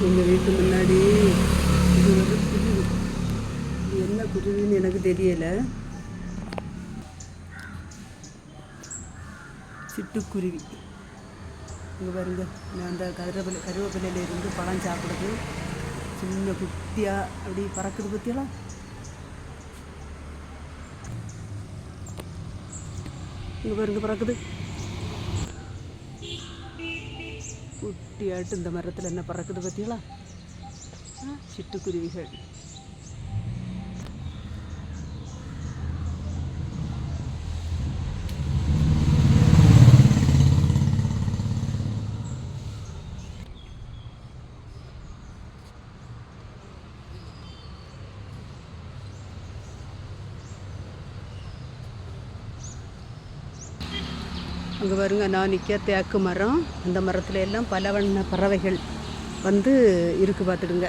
எங்கள் வீட்டு முன்னாடி இது ஒரு குருவி. இது என்ன குருவின்னு எனக்கு தெரியலை. சிட்டுக்குருவி. இங்கே பாருங்க, நான் அந்த கருவேப்பிலையிலேருந்து பழம் சாப்பிடுது. சின்ன குட்டியாக அப்படி பறக்குது பற்றியெல்லாம். இங்கே பாருங்க பறக்குது குட்டியாட்டு. இந்த மரத்தில் என்ன பறக்குது பற்றியெல்லாம். சிட்டுக்குருவிகள். அங்கே பாருங்க, நான் நிற்க தேக்கு மரம். அந்த மரத்துல எல்லாம் பல வண்ண பறவைகள் வந்து இருக்குது பார்த்துடுங்க.